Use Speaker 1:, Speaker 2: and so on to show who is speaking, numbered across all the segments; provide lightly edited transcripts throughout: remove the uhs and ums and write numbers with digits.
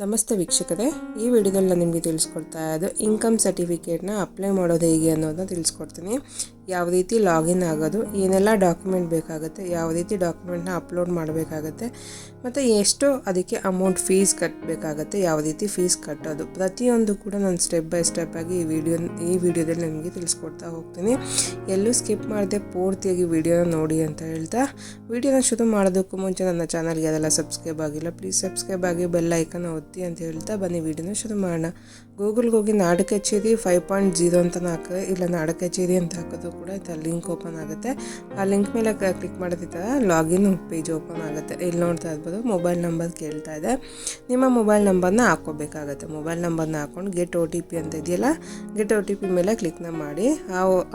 Speaker 1: ನಮಸ್ತೆ ವೀಕ್ಷಕರೇ, ಈ ವಿಡಿಯೋದಲ್ಲಿ ನಾನು ನಿಮಗೆ ತಿಳಿಸ್ಕೊಡ್ತಾ ಇರೋದು ಇನ್ಕಮ್ ಸರ್ಟಿಫಿಕೇಟ್ನ ಅಪ್ಲೈ ಮಾಡೋದು ಹೇಗೆ ಅನ್ನೋದನ್ನ ತಿಳಿಸ್ಕೊಡ್ತೀನಿ. ಯಾವ ರೀತಿ ಲಾಗಿನ್ ಆಗೋದು, ಏನೆಲ್ಲ ಡಾಕ್ಯುಮೆಂಟ್ ಬೇಕಾಗುತ್ತೆ, ಯಾವ ರೀತಿ ಡಾಕ್ಯುಮೆಂಟ್ನ ಅಪ್ಲೋಡ್ ಮಾಡಬೇಕಾಗತ್ತೆ ಮತ್ತು ಎಷ್ಟು ಅದಕ್ಕೆ ಅಮೌಂಟ್ ಫೀಸ್ ಕಟ್ಟಬೇಕಾಗತ್ತೆ, ಯಾವ ರೀತಿ ಫೀಸ್ ಕಟ್ಟೋದು, ಪ್ರತಿಯೊಂದು ಕೂಡ ನಾನು ಸ್ಟೆಪ್ ಬೈ ಸ್ಟೆಪ್ ಆಗಿ ಈ ವಿಡಿಯೋದಲ್ಲಿ ನಿಮಗೆ ತಿಳಿಸ್ಕೊಡ್ತಾ ಹೋಗ್ತೀನಿ. ಎಲ್ಲೂ ಸ್ಕಿಪ್ ಮಾಡದೆ ಪೂರ್ತಿಯಾಗಿ ವಿಡಿಯೋನ ನೋಡಿ ಅಂತ ಹೇಳ್ತಾ, ವಿಡಿಯೋನ ಶುರು ಮಾಡೋದಕ್ಕೂ ಮುಂಚೆ ನನ್ನ ಚಾನಲ್ಗೆ ಅದೆಲ್ಲ ಸಬ್ಸ್ಕ್ರೈಬ್ ಆಗಿಲ್ಲ, ಪ್ಲೀಸ್ ಸಬ್ಸ್ಕ್ರೈಬ್ ಆಗಿ ಬೆಲ್ ಐಕನ್ ಒತ್ತಿ ಅಂತ ಹೇಳ್ತಾ ಬನ್ನಿ ವಿಡಿಯೋನ ಶುರು ಮಾಡೋಣ. ಗೂಗಲ್ಗೆ ಹೋಗಿ ನಾಡ ಕಚೇರಿ 5.0 ಅಂತ ಹಾಕಿದ್ರೆ, ಇಲ್ಲ ನಾಡ ಕಚೇರಿ ಅಂತ ಹಾಕೋದು ಕೂಡ ಈ ಥರ ಲಿಂಕ್ ಓಪನ್ ಆಗುತ್ತೆ. ಆ ಲಿಂಕ್ ಮೇಲೆ ಕ್ಲಿಕ್ ಮಾಡಿದ ಥರ ಲಾಗಿನ್ ಪೇಜ್ ಓಪನ್ ಆಗುತ್ತೆ. ಇಲ್ಲಿ ನೋಡ್ತಾ ಇರ್ಬೋದು, ಮೊಬೈಲ್ ನಂಬರ್ ಕೇಳ್ತಾ ಇದೆ. ನಿಮ್ಮ ಮೊಬೈಲ್ ನಂಬರ್ನ ಹಾಕ್ಕೋಬೇಕಾಗತ್ತೆ. ಮೊಬೈಲ್ ನಂಬರ್ನ ಹಾಕ್ಕೊಂಡು ಗೆಟ್ OTP ಅಂತ ಇದೆಯಲ್ಲ, ಗೆಟ್ OTP ಮೇಲೆ ಕ್ಲಿಕ್ನ ಮಾಡಿ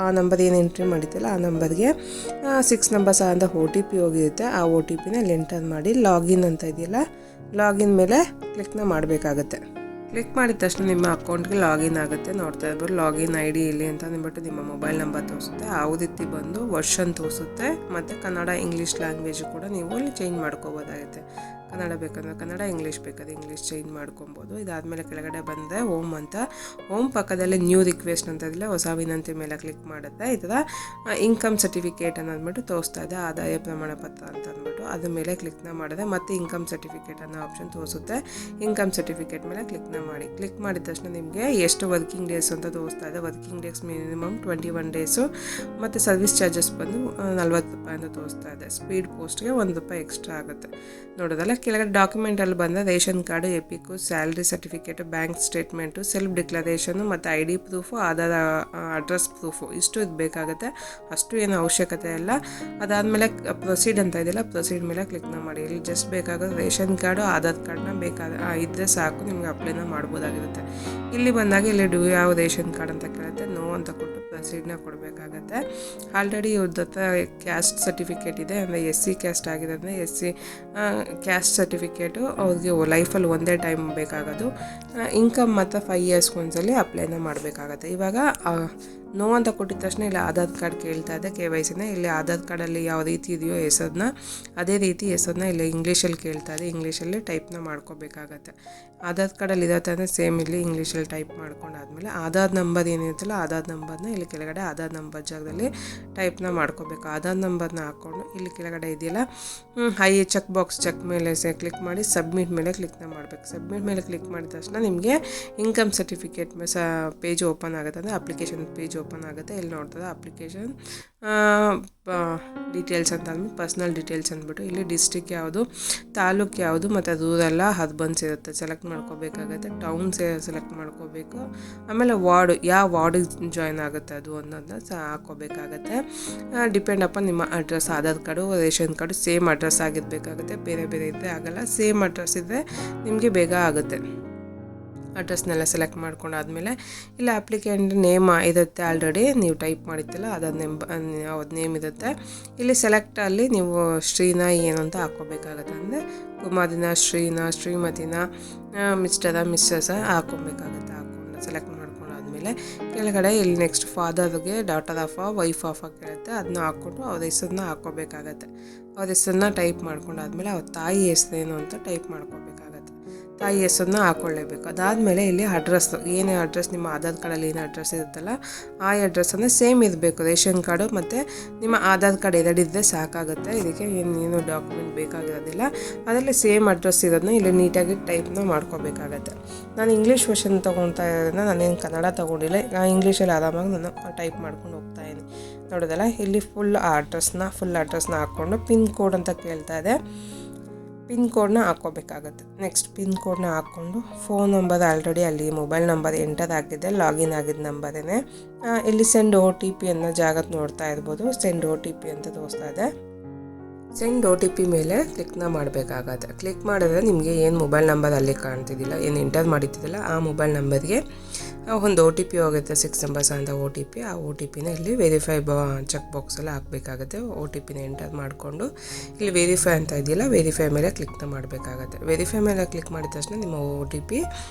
Speaker 1: ಆ ನಂಬರ್ ಏನು ಎಂಟ್ರಿ ಮಾಡಿದ್ದಲ್ಲ ಆ ನಂಬರ್ಗೆ 6 ನಂಬರ್ಸ್ ಅಂತ OTP ಹೋಗಿರುತ್ತೆ. ಆ OTPನ ಇಲ್ಲಿ ಎಂಟರ್ ಮಾಡಿ ಲಾಗಿನ್ ಅಂತ ಇದೆಯಲ್ಲ, ಲಾಗಿನ್ ಮೇಲೆ ಕ್ಲಿಕ್ನ ಮಾಡಬೇಕಾಗತ್ತೆ. ಕ್ಲಿಕ್ ಮಾಡಿದ ತಕ್ಷಣ ನಿಮ್ಮ ಅಕೌಂಟ್ಗೆ ಲಾಗಿನ್ ಆಗುತ್ತೆ. ನೋಡ್ತಾ ಇರ್ಬೋದು, ಲಾಗಿನ್ ID ಇಲ್ಲಿ ಅಂತ ಅಂದ್ಬಿಟ್ಟು ನಿಮ್ಮ ಮೊಬೈಲ್ ನಂಬರ್ ತೋರಿಸುತ್ತೆ. ಆ ರೀತಿ ಬಂದು ವರ್ಷನ್ ತೋರಿಸುತ್ತೆ ಮತ್ತು ಕನ್ನಡ ಇಂಗ್ಲೀಷ್ ಲ್ಯಾಂಗ್ವೇಜು ಕೂಡ ನೀವು ಅಲ್ಲಿ ಚೇಂಜ್ ಮಾಡ್ಕೋಬೋದಾಗುತ್ತೆ. ಕನ್ನಡ ಬೇಕಂದ್ರೆ ಕನ್ನಡ, ಇಂಗ್ಲೀಷ್ ಬೇಕಾದ್ರೆ ಇಂಗ್ಲೀಷ್ ಚೇಂಜ್ ಮಾಡ್ಕೊಬೋದು. ಇದಾದಮೇಲೆ ಕೆಳಗಡೆ ಬಂದರೆ ಹೋಮ್ ಅಂತ, ಹೋಮ್ ಪಕ್ಕದಲ್ಲಿ ನ್ಯೂ ರಿಕ್ವೆಸ್ಟ್ ಅಂತ ಇದ್ದರೆ ಹೊಸ ವಿನಂತಿ ಮೇಲೆ ಕ್ಲಿಕ್ ಮಾಡುತ್ತೆ. ಈ ಥರ ಇನ್ಕಮ್ ಸರ್ಟಿಫಿಕೇಟ್ ಅನ್ನೋದ್ಬಿಟ್ಟು ತೋರಿಸ್ತಾ ಇದೆ, ಆದಾಯ ಪ್ರಮಾಣ ಪತ್ರ ಅಂತ ಅಂದ್ಬಿಟ್ಟು ಅದ್ರ ಮೇಲೆ ಕ್ಲಿಕ್ನ ಮಾಡಿದೆ. ಮತ್ತು ಇನ್ಕಮ್ ಸರ್ಟಿಫಿಕೇಟ್ ಅನ್ನೋ ಆಪ್ಷನ್ ತೋರಿಸುತ್ತೆ. ಇನ್ಕಮ್ ಸರ್ಟಿಫಿಕೇಟ್ ಮೇಲೆ ಕ್ಲಿಕ್ನ ಮಾಡಿ. ಕ್ಲಿಕ್ ಮಾಡಿದ ತಕ್ಷಣ ನಿಮಗೆ ಎಷ್ಟು ವರ್ಕಿಂಗ್ ಡೇಸ್ ಅಂತ ತೋರಿಸ್ತಾ ಇದೆ. ವರ್ಕಿಂಗ್ ಡೇಸ್ ಮಿನಿಮಮ್ 21 ಡೇಸು ಮತ್ತು ಸರ್ವಿಸ್ ಚಾರ್ಜಸ್ ಬಂದು 40 ರೂಪಾಯಿ ಅಂತ ತೋರಿಸ್ತಾ ಇದೆ. ಸ್ಪೀಡ್ ಪೋಸ್ಟ್ಗೆ 1 ರೂಪಾಯಿ ಎಕ್ಸ್ಟ್ರಾ ಆಗುತ್ತೆ. ನೋಡೋದಲ್ಲ, ಕೆಳಗಡೆ ಡಾಕ್ಯುಮೆಂಟಲ್ಲಿ ಬಂದರೆ ration card, EPIC, salary certificate, bank statement, self declaration ಮತ್ತು ID proof, Aadhaar address proof ಇಷ್ಟು ಇದು ಬೇಕಾಗುತ್ತೆ. ಅಷ್ಟು ಏನು ಅವಶ್ಯಕತೆ ಇಲ್ಲ. ಅದಾದಮೇಲೆ ಪ್ರೊಸೀಡ್ ಅಂತ ಇದೆಯಲ್ಲ, ಪ್ರೊಸೀಡ್ ಮೇಲೆ ಕ್ಲಿಕ್ನ ಮಾಡಿ. ಇಲ್ಲಿ ಜಸ್ಟ್ ಬೇಕಾಗೋದು ರೇಷನ್ ಕಾರ್ಡು, ಆಧಾರ್ ಕಾರ್ಡ್ನ ಇದ್ದರೆ ಸಾಕು, ನಿಮಗೆ ಅಪ್ಲೈನ ಮಾಡ್ಬೋದಾಗಿರುತ್ತೆ. ಇಲ್ಲಿ ಬಂದಾಗ ಇಲ್ಲಿ ಡ್ಯೂ ಯಾವ ರೇಷನ್ ಕಾರ್ಡ್ ಅಂತ ಕೇಳುತ್ತೆ. ನೋ ಅಂತ ಕೊಟ್ಟು ಪ್ರೊಸೀಡ್ನ ಕೊಡಬೇಕಾಗತ್ತೆ. ಆಲ್ರೆಡಿ ಇವ್ರದ್ದು ಹತ್ರ ಕ್ಯಾಸ್ಟ್ ಸರ್ಟಿಫಿಕೇಟ್ ಇದೆ, ಅಂದರೆ SC ಕ್ಯಾಸ್ಟ್ ಆಗಿರೋದ್ರಿಂದ SC ಕ್ಯಾಸ್ಟ್ ಸರ್ಟಿಫಿಕೇಟು ಅವ್ರಿಗೆ ಲೈಫಲ್ಲಿ ಒಂದೇ ಟೈಮ್ ಬೇಕಾಗೋದು. ಇನ್ಕಮ್ ಮತ್ತು 5 ಇಯರ್ಸ್ಗೆ ಒಂದ್ಸಲಿ ಅಪ್ಲೈನ ಮಾಡಬೇಕಾಗತ್ತೆ. ಇವಾಗ ನೋ ಅಂತ ಕೊಟ್ಟಿದ ತಕ್ಷಣ ಇಲ್ಲಿ ಆಧಾರ್ ಕಾರ್ಡ್ ಕೇಳ್ತಾ ಇದೆ, KYCನ. ಇಲ್ಲಿ ಆಧಾರ್ ಕಾರ್ಡಲ್ಲಿ ಯಾವ ರೀತಿ ಇದೆಯೋ ಹೆಸರನ್ನ, ಅದೇ ರೀತಿ ಹೆಸರನ್ನ ಇಲ್ಲಿ ಇಂಗ್ಲೀಷಲ್ಲಿ ಕೇಳ್ತಾ ಇದೆ, ಇಂಗ್ಲೀಷಲ್ಲಿ ಟೈಪ್ನ ಮಾಡ್ಕೋಬೇಕಾಗತ್ತೆ. ಆಧಾರ್ ಕಾರ್ಡಲ್ಲಿ ಇರೋ ಥರ ಸೇಮ್ ಇಲ್ಲಿ ಇಂಗ್ಲೀಷಲ್ಲಿ ಟೈಪ್ ಮಾಡ್ಕೊಂಡಾದ್ಮೇಲೆ ಆಧಾರ್ ನಂಬರ್ ಏನಿರುತ್ತಲ್ಲ, ಆಧಾರ್ ನಂಬರ್ನ ಇಲ್ಲಿ ಕೆಳಗಡೆ ಆಧಾರ್ ನಂಬರ್ ಜಾಗದಲ್ಲಿ ಟೈಪ್ನ ಮಾಡ್ಕೋಬೇಕು. ಆಧಾರ್ ನಂಬರ್ನ ಹಾಕ್ಕೊಂಡು ಇಲ್ಲಿ ಕೆಳಗಡೆ ಇದೆಯಲ್ಲ ಚೆಕ್ ಬಾಕ್ಸ್ ಚೆಕ್ ಮೇಲೆ ಕ್ಲಿಕ್ ಮಾಡಿ ಸಬ್ಮಿಟ್ ಮೇಲೆ ಕ್ಲಿಕ್ನ ಮಾಡಬೇಕು. ಸಬ್ಮಿಟ್ ಮೇಲೆ ಕ್ಲಿಕ್ ಮಾಡಿದ ತಕ್ಷಣ ನಿಮಗೆ ಇನ್ಕಮ್ ಸರ್ಟಿಫಿಕೇಟ್ ಪೇಜ್ ಓಪನ್ ಆಗುತ್ತೆ, ಅಂದರೆ ಅಪ್ಲಿಕೇಶನ್ ಪೇಜ್ ಓಪನ್ ಆಗುತ್ತೆ. ಇಲ್ಲಿ ನೋಡ್ತದೆ ಅಪ್ಲಿಕೇಶನ್ ಡೀಟೇಲ್ಸ್ ಅಂತ ಅಂದ್ಬಿಟ್ಟು ಪರ್ಸ್ನಲ್ ಡೀಟೇಲ್ಸ್ ಅಂದ್ಬಿಟ್ಟು ಇಲ್ಲಿ ಡಿಸ್ಟ್ರಿಕ್ ಯಾವುದು, ತಾಲೂಕು ಯಾವುದು ಮತ್ತು ರೂರಲ್ಲ ಅರ್ಬನ್ಸ್ ಇರುತ್ತೆ, ಸೆಲೆಕ್ಟ್ ಮಾಡ್ಕೋಬೇಕಾಗತ್ತೆ. ಟೌನ್ಸ್ ಸೆಲೆಕ್ಟ್ ಮಾಡ್ಕೋಬೇಕು. ಆಮೇಲೆ ವಾರ್ಡು, ಯಾವ ವಾರ್ಡಿಗೆ ಜಾಯ್ನ್ ಆಗುತ್ತೆ ಅದು ಅನ್ನೋದನ್ನ ಹಾಕ್ಕೋಬೇಕಾಗತ್ತೆ. ಡಿಪೆಂಡ್ ಅಪಾನ್ ನಿಮ್ಮ address. Aadhaar card, ration card same address ಆಗಿರಬೇಕಾಗುತ್ತೆ, ಬೇರೆ ಬೇರೆ ಇದ್ದರೆ ಆಗಲ್ಲ. ಸೇಮ್ ಅಡ್ರೆಸ್ ಇದ್ದರೆ ನಿಮಗೆ ಬೇಗ ಆಗುತ್ತೆ. ಅಡ್ರೆಸ್ನೆಲ್ಲ ಸೆಲೆಕ್ಟ್ ಮಾಡ್ಕೊಂಡಾದ್ಮೇಲೆ ಇಲ್ಲಿ ಅಪ್ಲಿಕೆಂಟ್ ನೇಮ್ ಇರುತ್ತೆ, ಆಲ್ರೆಡಿ ನೀವು ಟೈಪ್ ಮಾಡಿತ್ತಲ್ಲ ಯಾವ್ದು ನೇಮ್ ಇರುತ್ತೆ. ಇಲ್ಲಿ ಸೆಲೆಕ್ಟಲ್ಲಿ ನೀವು ಶ್ರೀನ ಏನು ಅಂತ ಹಾಕ್ಕೋಬೇಕಾಗತ್ತೆ, ಅಂದರೆ ಕುಮಾರಿನ, ಶ್ರೀನ, ಶ್ರೀಮತಿನ, ಮಿಸ್ಟರ, ಮಿಸ್ಸಸ್ ಹಾಕ್ಕೊಬೇಕಾಗತ್ತೆ. ಹಾಕ್ಕೊಂಡು ಸೆಲೆಕ್ಟ್ ಮಾಡ್ಕೊಂಡಾದ್ಮೇಲೆ ಕೆಳಗಡೆ ಇಲ್ಲಿ ನೆಕ್ಸ್ಟ್ ಫಾದರ್ಗೆ ಡಾಟರ್ ಆಫ್ ವೈಫ್ ಆಫ್ ಕೇಳುತ್ತೆ, ಅದನ್ನ ಹಾಕ್ಕೊಂಡು ಅವ್ರ ಹೆಸರನ್ನ ಹಾಕ್ಕೋಬೇಕಾಗತ್ತೆ. ಅವ್ರ ಹೆಸರನ್ನ ಟೈಪ್ ಮಾಡ್ಕೊಂಡಾದ್ಮೇಲೆ ಅವ್ರ ತಾಯಿ ಹೆಸರೇನು ಅಂತ ಟೈಪ್ ಮಾಡ್ಕೋಬೇಕಾಗತ್ತೆ. ತಾಯಿ ಹೆಸರನ್ನ ಹಾಕ್ಕೊಳ್ಳೇಬೇಕು. ಅದಾದಮೇಲೆ ಇಲ್ಲಿ ಅಡ್ರೆಸ್, ಏನೇ ಅಡ್ರೆಸ್ ನಿಮ್ಮ ಆಧಾರ್ ಕಾರ್ಡಲ್ಲಿ ಏನು ಅಡ್ರೆಸ್ ಇರುತ್ತಲ್ಲ ಆ ಅಡ್ರೆಸ್ಸನ್ನು ಸೇಮ್ ಇರಬೇಕು. ರೇಷನ್ ಕಾರ್ಡು ಮತ್ತು ನಿಮ್ಮ ಆಧಾರ್ ಕಾರ್ಡ್ ಎರಡಿದ್ದರೆ ಸಾಕಾಗುತ್ತೆ. ಇದಕ್ಕೆ ಏನು ಡಾಕ್ಯುಮೆಂಟ್ ಬೇಕಾಗಿರೋದಿಲ್ಲ. ಅದರಲ್ಲಿ ಸೇಮ್ ಅಡ್ರೆಸ್ ಇರೋದನ್ನ ಇಲ್ಲಿ ನೀಟಾಗಿ ಟೈಪ್ನ ಮಾಡ್ಕೋಬೇಕಾಗತ್ತೆ. ನಾನು ಇಂಗ್ಲೀಷ್ ವರ್ಷನ್ ತೊಗೊಳ್ತಾ ಇರೋದ್ರಿಂದ ನಾನೇನು ಕನ್ನಡ ತೊಗೊಂಡಿಲ್ಲ, ಇಂಗ್ಲೀಷಲ್ಲಿ ಆರಾಮಾಗಿ ನಾನು ಟೈಪ್ ಮಾಡ್ಕೊಂಡು ಹೋಗ್ತಾಯಿದ್ದೀನಿ. ನೋಡೋದಲ್ಲ, ಇಲ್ಲಿ ಫುಲ್ ಅಡ್ರೆಸ್ನ ಹಾಕ್ಕೊಂಡು ಪಿನ್ ಕೋಡ್ ಅಂತ ಕೇಳ್ತಾ ಇದೆ, ಪಿನ್ ಕೋಡ್ನ ಹಾಕ್ಕೋಬೇಕಾಗತ್ತೆ. ನೆಕ್ಸ್ಟ್ ಪಿನ್ ಕೋಡ್ನ ಹಾಕ್ಕೊಂಡು ಫೋನ್ ನಂಬರ್ ಆಲ್ರೆಡಿ ಅಲ್ಲಿ ಮೊಬೈಲ್ ನಂಬರ್ ಎಂಟರ್ ಆಗಿದೆ, ಲಾಗಿನ್ ಆಗಿದ್ದ ನಂಬರೇನೆ. ಇಲ್ಲಿ ಸೆಂಡ್ OTP ಅನ್ನೋ ಜಾಗ ನೋಡ್ತಾ ಇರ್ಬೋದು, ಸೆಂಡ್ OTP ಅಂತ ತೋರಿಸ್ತಾ ಇದೆ. ಸೆಂಡ್ OTP ಮೇಲೆ ಕ್ಲಿಕ್ನ ಮಾಡಬೇಕಾಗತ್ತೆ. ಕ್ಲಿಕ್ ಮಾಡಿದ್ರೆ ನಿಮಗೆ ಏನು ಮೊಬೈಲ್ ನಂಬರ್ ಅಲ್ಲಿ ಕಾಣ್ತಿದ್ದಿಲ್ಲ, ಏನು ಎಂಟರ್ ಮಾಡಿದ್ದಿಲ್ಲ ಆ ಮೊಬೈಲ್ ನಂಬರ್ಗೆ ಒಂದು ಒ ಟಿ ಪಿ ಹೋಗುತ್ತೆ 6 ನಂಬರ್ಸ್ ಅಂತ ಒ ಟಿ ಪಿ. ಆ ಒ ಟಿ ಪಿನ ಇಲ್ಲಿ ವೆರಿಫೈ ಚೆಕ್ ಬಾಕ್ಸಲ್ಲಿ ಹಾಕಬೇಕಾಗುತ್ತೆ. ಒ ಟಿ ಪಿನ ಎಂಟರ್ ಮಾಡಿಕೊಂಡು ಇಲ್ಲಿ ವೆರಿಫೈ ಅಂತ ಇದೆಯಲ್ಲ, ವೆರಿಫೈ ಮೇಲೆ ಕ್ಲಿಕ್ನ ಮಾಡಬೇಕಾಗತ್ತೆ. ವೆರಿಫೈ ಮೇಲೆ ಕ್ಲಿಕ್ ಮಾಡಿದ ತಕ್ಷಣ ನಿಮ್ಮ ಒ ಟಿ ಪಿ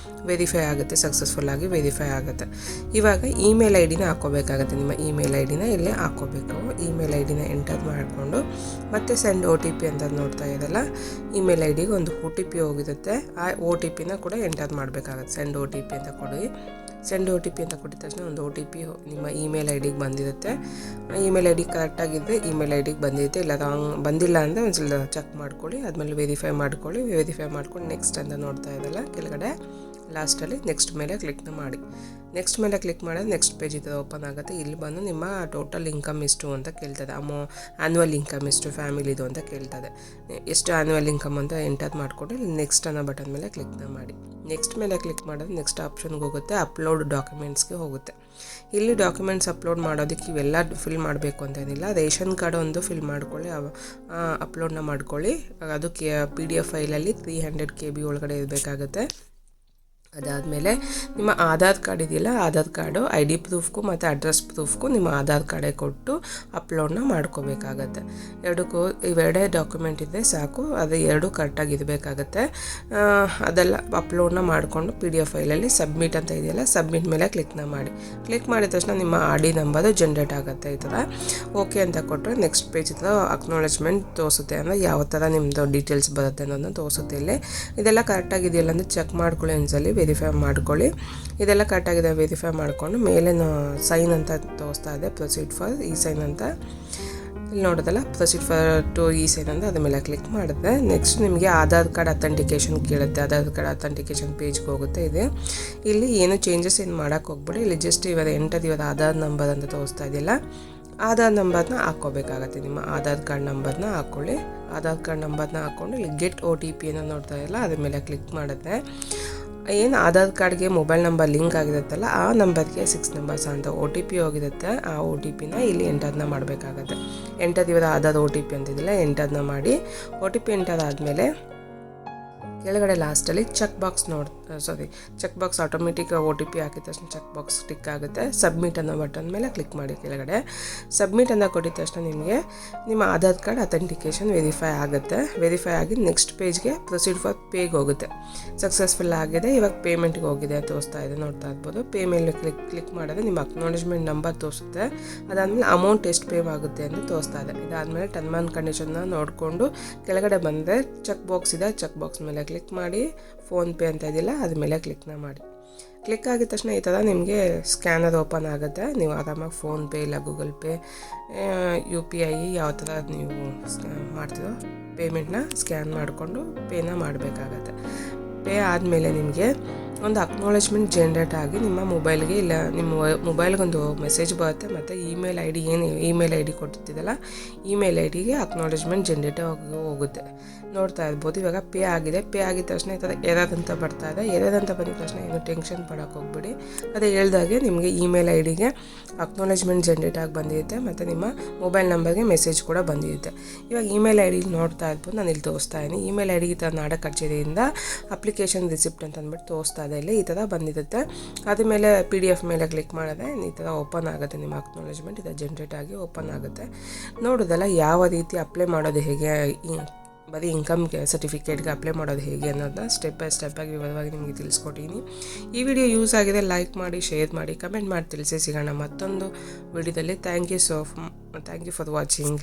Speaker 1: ವೆರಿಫೈ ಆಗುತ್ತೆ, ಸಕ್ಸಸ್ಫುಲ್ಲಾಗಿ ವೆರಿಫೈ ಆಗುತ್ತೆ. ಇವಾಗ ಇಮೇಲ್ ಐ ಡಿನ ಹಾಕ್ಕೋಬೇಕಾಗತ್ತೆ. ನಿಮ್ಮ ಇಮೇಲ್ ಐ ಡಿನ ಇಲ್ಲೇ ಹಾಕ್ಕೋಬೇಕು. ಇಮೇಲ್ ಐ ಡಿನ ಎಂಟರ್ ಮಾಡಿಕೊಂಡು ಮತ್ತೆ ಸೆಂಡ್ ಒ ಟಿ ಪಿ ಅಂತ ನೋಡ್ತಾ ಇದ್ದಲ್ಲ, ಇಮೇಲ್ ಐ ಡಿಗೆ ಒಂದು ಒ ಟಿ ಪಿ ಹೋಗಿರುತ್ತೆ. ಆ ಒ ಟಿ ಪಿನ ಕೂಡ ಎಂಟರ್ ಮಾಡಬೇಕಾಗತ್ತೆ. ಸೆಂಡ್ ಒ ಟಿ ಪಿ ಅಂತ ಕೊಡಿ. ಸೆಂಡ್ ಒ ಟಿ ಪಿ ಅಂತ ಕೊಟ್ಟಿದ ತಕ್ಷಣ ಒಂದು ಒ ಟಿ ಪಿ ನಿಮ್ಮ ಇಮೇಲ್ ಐ ಡಿಗೆ ಬಂದಿರುತ್ತೆ. ಇಮೇಲ್ ಐ ಡಿ ಕರೆಕ್ಟಾಗಿದ್ದರೆ ಇಮೇಲ್ ಐ ಡಿಗೆ ಬಂದಿರುತ್ತೆ. ಇಲ್ಲ ಬಂದಿಲ್ಲ ಅಂದರೆ ಒಂದು ಸ್ವಲ್ಪ ಚೆಕ್ ಮಾಡ್ಕೊಳ್ಳಿ. ಆದಮೇಲೆ ವೆರಿಫೈ ಮಾಡ್ಕೊಂಡು ನೆಕ್ಸ್ಟ್ ಅಂತ ನೋಡ್ತಾ ಇದ್ದಲ್ಲ ಕೆಳಗಡೆ ಲಾಸ್ಟಲ್ಲಿ ನೆಕ್ಸ್ಟ್ ಮೇಲೆ ಕ್ಲಿಕ್ನ ಮಾಡಿ. ನೆಕ್ಸ್ಟ್ ಮೇಲೆ ಕ್ಲಿಕ್ ಮಾಡಿದ್ರೆ ನೆಕ್ಸ್ಟ್ ಪೇಜ್ ಇದು ಓಪನ್ ಆಗುತ್ತೆ. ಇಲ್ಲಿ ಬಂದು ನಿಮ್ಮ ಟೋಟಲ್ ಇನ್ಕಮ್ ಎಷ್ಟು ಅಂತ ಕೇಳ್ತದೆ. ಆ್ಯನ್ಯುವಲ್ ಇನ್ಕಮ್ ಎಷ್ಟು ಫ್ಯಾಮಿಲಿದು ಅಂತ ಕೇಳ್ತದೆ. ಎಷ್ಟು ಆ್ಯನ್ಯುವಲ್ ಇನ್ಕಮ್ ಅಂತ ಎಂಟರ್ ಮಾಡಿಕೊಂಡು ಇಲ್ಲಿ ನೆಕ್ಸ್ಟ್ ಅನ್ನೋ ಬಟನ್ ಮೇಲೆ ಕ್ಲಿಕ್ನ ಮಾಡಿ. ನೆಕ್ಸ್ಟ್ ಮೇಲೆ ಕ್ಲಿಕ್ ಮಾಡಿದ್ರೆ ನೆಕ್ಸ್ಟ್ ಆಪ್ಷನ್ಗೆ ಹೋಗುತ್ತೆ, ಅಪ್ಲೋಡ್ ಡಾಕ್ಯುಮೆಂಟ್ಸ್ಗೆ ಹೋಗುತ್ತೆ. ಇಲ್ಲಿ ಡಾಕ್ಯುಮೆಂಟ್ಸ್ ಅಪ್ಲೋಡ್ ಮಾಡೋದಕ್ಕೆ ಇವೆಲ್ಲ ಫಿಲ್ ಮಾಡಬೇಕು ಅಂತೇನಿಲ್ಲ. ರೇಷನ್ ಕಾರ್ಡ್ ಒಂದು ಫಿಲ್ ಮಾಡ್ಕೊಳ್ಳಿ, ಅಪ್ಲೋಡ್ನ ಮಾಡ್ಕೊಳ್ಳಿ. ಅದು ಪಿ ಡಿ ಎಫ್ ಫೈಲಲ್ಲಿ 300 KB ಒಳಗಡೆ ಇರಬೇಕಾಗುತ್ತೆ. ಅದಾದಮೇಲೆ ನಿಮ್ಮ ಆಧಾರ್ ಕಾರ್ಡ್ ಇದೆಯಲ್ಲ, ಆಧಾರ್ ಕಾರ್ಡು ಐ ಡಿ ಪ್ರೂಫ್ಗೂ ಮತ್ತು ಅಡ್ರೆಸ್ ಪ್ರೂಫ್ಗೂ ನಿಮ್ಮ ಆಧಾರ್ ಕಾರ್ಡೇ ಕೊಟ್ಟು ಅಪ್ಲೋಡ್ನ ಮಾಡ್ಕೋಬೇಕಾಗತ್ತೆ. ಇವೆರಡೇ ಡಾಕ್ಯುಮೆಂಟ್ ಇದ್ದರೆ ಸಾಕು. ಅದು ಎರಡು ಕರೆಕ್ಟಾಗಿ ಇರಬೇಕಾಗತ್ತೆ. ಅದೆಲ್ಲ ಅಪ್ಲೋಡ್ನ ಮಾಡಿಕೊಂಡು ಪಿ ಡಿ ಎಫ್ ಫೈಲಲ್ಲಿ ಸಬ್ಮಿಟ್ ಅಂತ ಇದೆಯಲ್ಲ, ಸಬ್ಮಿಟ್ ಮೇಲೆ ಕ್ಲಿಕ್ನ ಮಾಡಿ. ಕ್ಲಿಕ್ ಮಾಡಿದ ತಕ್ಷಣ ನಿಮ್ಮ ಆರ್ ಡಿ ನಂಬರು ಜನ್ರೇಟ್ ಆಗುತ್ತೆ. ಈ ಥರ ಓಕೆ ಅಂತ ಕೊಟ್ಟರೆ ನೆಕ್ಸ್ಟ್ ಪೇಜ್ ಈ ಥರ ಅಕ್ನಾಲೆಜ್ಮೆಂಟ್ ತೋರಿಸುತ್ತೆ. ಅಂದರೆ ಯಾವ ಥರ ನಿಮ್ಮದು ಡೀಟೇಲ್ಸ್ ಬರುತ್ತೆ ಅನ್ನೋದನ್ನ ತೋರಿಸುತ್ತೆ. ಇಲ್ಲಿ ಇದೆಲ್ಲ ಕರೆಕ್ಟಾಗಿದೆಯಲ್ಲ ಅಂದರೆ ಚೆಕ್ ಮಾಡ್ಕೊಳ್ಳಿ, ಒಂದ್ಸಲಿ ವೆರಿಫೈ ಮಾಡ್ಕೊಳ್ಳಿ. ಇದೆಲ್ಲ ಕರೆಕ್ಟಾಗಿದೆ ವೆರಿಫೈ ಮಾಡಿಕೊಂಡು ಮೇಲೆ ಸೈನ್ ಅಂತ ತೋರಿಸ್ತಾ ಇದೆ, ಪ್ರೊಸೀಡ್ ಫಾರ್ ಇ ಸೈನ್ ಅಂತ. ಇಲ್ಲಿ ನೋಡೋದಲ್ಲ, proceed for to e sign ಅಂತ ಅದ್ರ ಮೇಲೆ ಕ್ಲಿಕ್ ಮಾಡಿದ್ರೆ ನೆಕ್ಸ್ಟ್ ನಿಮಗೆ ಆಧಾರ್ ಕಾರ್ಡ್ ಅಥೆಂಟಿಕೇಷನ್ ಕೇಳುತ್ತೆ. ಆಧಾರ್ ಕಾರ್ಡ್ ಅಥೆಂಟಿಕೇಷನ್ ಪೇಜ್ಗೆ ಹೋಗುತ್ತೆ. ಇಲ್ಲಿ ಏನು ಚೇಂಜಸ್ ಏನು ಮಾಡೋಕ್ಕೆ ಹೋಗ್ಬಿಡಿ. ಇಲ್ಲಿ ಜಸ್ಟ್ ಇವರ ಆಧಾರ್ ನಂಬರ್ ಅಂತ ತೋರಿಸ್ತಾ ಇದೆಯಲ್ಲ, ಆಧಾರ್ ನಂಬರ್ನ ಹಾಕ್ಕೋಬೇಕಾಗತ್ತೆ. ನಿಮ್ಮ ಆಧಾರ್ ಕಾರ್ಡ್ ನಂಬರ್ನ ಹಾಕ್ಕೊಳ್ಳಿ. ಆಧಾರ್ ಕಾರ್ಡ್ ನಂಬರ್ನ ಹಾಕ್ಕೊಂಡು ಇಲ್ಲಿ ಗೆಟ್ ಒ ಟಿ ಪಿ ಅನ್ನೋ ನೋಡ್ತಾ ಇಲ್ಲ, ಅದ್ರ ಮೇಲೆ ಕ್ಲಿಕ್ ಮಾಡಿದ್ರೆ ಏನು ಆಧಾರ್ ಕಾರ್ಡ್ಗೆ ಮೊಬೈಲ್ ನಂಬರ್ ಲಿಂಕ್ ಆಗಿರುತ್ತಲ್ಲ, ಆ ನಂಬರ್ಗೆ 6 ನಂಬರ್ಸ್ ಅಂತ ಒ ಟಿ ಪಿ ಹೋಗಿರುತ್ತೆ. ಆ ಒ ಟಿ ಪಿನ ಇಲ್ಲಿ ಎಂಟರ್ನ ಮಾಡಬೇಕಾಗತ್ತೆ. ಇವರ ಆಧಾರ್ ಒ ಟಿ ಪಿ ಅಂತಿದ್ದಿಲ್ಲ, ಎಂಟರ್ನ ಮಾಡಿ. ಒ ಟಿ ಪಿ ಎಂಟರ್ ಆದಮೇಲೆ ಕೆಳಗಡೆ ಲಾಸ್ಟಲ್ಲಿ check box automatic O T P ಹಾಕಿದ ತಕ್ಷಣ ಚೆಕ್ ಬಾಕ್ಸ್ ಟಿಕ್ ಆಗುತ್ತೆ. ಸಬ್ಮಿಟ್ ಅನ್ನೋ ಬಟನ್ ಮೇಲೆ ಕ್ಲಿಕ್ ಮಾಡಿ. ಕೆಳಗಡೆ ಸಬ್ಮಿಟ್ ಅನ್ನೋ ಕೊಟ್ಟಿದ ತಕ್ಷಣ ನಿಮಗೆ ನಿಮ್ಮ ಆಧಾರ್ ಕಾರ್ಡ್ ಅಥೆಂಟಿಕೇಷನ್ ವೆರಿಫೈ ಆಗುತ್ತೆ. ವೆರಿಫೈ ಆಗಿ ನೆಕ್ಸ್ಟ್ ಪೇಜ್ಗೆ ಪ್ರೊಸೀಡ್ ಫಾರ್ ಪೇಗೆ ಹೋಗುತ್ತೆ. ಸಕ್ಸಸ್ಫುಲ್ ಆಗಿದೆ. ಇವಾಗ ಪೇಮೆಂಟ್ಗೆ ಹೋಗಿದೆ ತೋರಿಸ್ತಾ ಇದೆ, ನೋಡ್ತಾ ಇರ್ಬೋದು. ಪೇ ಮೇಲೆ ಕ್ಲಿಕ್ ಮಾಡಿದ್ರೆ ನಿಮ್ಮ ಅಕ್ನಾಲೆಜ್ಮೆಂಟ್ ನಂಬರ್ ತೋರಿಸುತ್ತೆ. ಅದಾದಮೇಲೆ ಅಮೌಂಟ್ ಎಷ್ಟು ಪೇ ಆಗುತ್ತೆ ಅಂತ ತೋರಿಸ್ತಾ ಇದೆ. ಇದಾದಮೇಲೆ ಟರ್ಮ್ ಆ್ಯಂಡ್ ಕಂಡೀಷನ್ನ ನೋಡಿಕೊಂಡು ಕೆಳಗಡೆ ಬಂದರೆ ಚೆಕ್ ಬಾಕ್ಸ್ ಇದೆ, ಚೆಕ್ ಬಾಕ್ಸ್ ಮೇಲೆ ಕ್ಲಿಕ್ ಮಾಡಿ. ಫೋನ್ಪೇ ಅಂತ ಇದೆಯಲ್ಲ ಅದ್ರ ಮೇಲೆ ಕ್ಲಿಕ್ನ ಮಾಡಿ. ಕ್ಲಿಕ್ ಆಗಿದ ತಕ್ಷಣ ಈ ಥರ ನಿಮಗೆ ಸ್ಕ್ಯಾನರ್ ಓಪನ್ ಆಗುತ್ತೆ. ನೀವು ಆರಾಮಾಗಿ ಫೋನ್ಪೇ ಇಲ್ಲ ಗೂಗಲ್ ಪೇ, UPI ಯಾವ ಥರ ನೀವು ಮಾಡ್ತೀರೋ ಪೇಮೆಂಟ್ನ ಸ್ಕ್ಯಾನ್ ಮಾಡಿಕೊಂಡು ಪೇನ ಮಾಡಬೇಕಾಗತ್ತೆ. ಪೇ ಆದಮೇಲೆ ನಿಮಗೆ ಒಂದು ಅಕ್ನಾಲೆಜ್ಮೆಂಟ್ ಜನ್ರೇಟ್ ಆಗಿ ನಿಮ್ಮ ಮೊಬೈಲ್ಗೆ ಇಲ್ಲ ನಿಮ್ಮ ಮೊಬೈಲ್ಗೊಂದು ಮೆಸೇಜ್ ಬರುತ್ತೆ. ಮತ್ತು ಇಮೇಲ್ ಐ ಡಿ ಏನು ಇಮೇಲ್ ಐ ಡಿ ಕೊಟ್ಟಿದ್ದಲ್ಲ, ಇಮೇಲ್ ಐ ಡಿಗೆ ಅಕ್ನಾಲೆಜ್ಮೆಂಟ್ ಜನ್ರೇಟ್ ಹೋಗುತ್ತೆ. ನೋಡ್ತಾ ಇರ್ಬೋದು. ಇವಾಗ ಪೇ ಆಗಿದೆ. ಪೇ ಆಗಿದ ತಕ್ಷಣ ಈ ಥರ ಎರರ್ ಅಂತ ಬರ್ತಾ ಇದೆ. ಎರರ್ ಅಂತ ಬಂದಿದ ತಕ್ಷಣ ಏನು ಟೆನ್ಷನ್ ಪಡೋಕ್ಕೆ ಹೋಗ್ಬಿಡಿ. ಅದೇ ಹೇಳ್ದಾಗೆ ನಿಮಗೆ ಇಮೇಲ್ ಐ ಡಿಗೆ ಅಕ್ನಾಲೆಜ್ಮೆಂಟ್ ಜನ್ರೇಟ್ ಆಗಿ ಬಂದಿರುತ್ತೆ ಮತ್ತು ನಿಮ್ಮ ಮೊಬೈಲ್ ನಂಬರ್ಗೆ ಮೆಸೇಜ್ ಕೂಡ ಬಂದಿರುತ್ತೆ. ಇವಾಗ ಇಮೇಲ್ ಐ ಡಿ ನೋಡ್ತಾ ಇರ್ಬೋದು, ನಾನು ಇಲ್ಲಿ ತೋರಿಸ್ತಾ ಇದ್ದೀನಿ. ಇಮೇಲ್ ಐ ಡಿ ಈ ಥರ ನಾಡ ಕಚೇರಿಯಿಂದ ಅಪ್ಲಿಕೇಶನ್ ರಿಸಿಪ್ಟ್ ಅಂತ ಅಂದ್ಬಿಟ್ಟು ತೋರಿಸ್ತಾ ಇದೆ. ಇಲ್ಲಿ ಈ ಥರ ಬಂದಿರುತ್ತೆ. ಅದ್ರ ಮೇಲೆ PDF ಮೇಲೆ ಕ್ಲಿಕ್ ಮಾಡಿದ್ರೆ ಈ ಥರ ಓಪನ್ ಆಗುತ್ತೆ. ನಿಮ್ಮ ಅಕ್ನಾಲೆಜ್ಮೆಂಟ್ ಇದು ಜನ್ರೇಟ್ ಆಗಿ ಓಪನ್ ಆಗುತ್ತೆ. ನೋಡೋದಲ್ಲ ಯಾವ ರೀತಿ ಅಪ್ಲೈ ಮಾಡೋದು ಹೇಗೆ, ಬರೀ ಇನ್ಕಮ್ ಸರ್ಟಿಫಿಕೇಟ್ಗೆ ಅಪ್ಲೈ ಮಾಡೋದು ಹೇಗೆ ಅನ್ನೋದನ್ನ ಸ್ಟೆಪ್ ಬೈ ಸ್ಟೆಪ್ ಆಗಿ ವಿವರವಾಗಿ ನಿಮಗೆ ತಿಳಿಸ್ಕೊಟ್ಟಿದ್ದೀನಿ. ಈ ವಿಡಿಯೋ ಯೂಸ್ ಆಗಿದೆ, ಲೈಕ್ ಮಾಡಿ, ಶೇರ್ ಮಾಡಿ, ಕಮೆಂಟ್ ಮಾಡಿ ತಿಳಿಸಿ. ಸಿಗೋಣ ಮತ್ತೊಂದು ವಿಡಿಯೋದಲ್ಲಿ. Thank you for watching.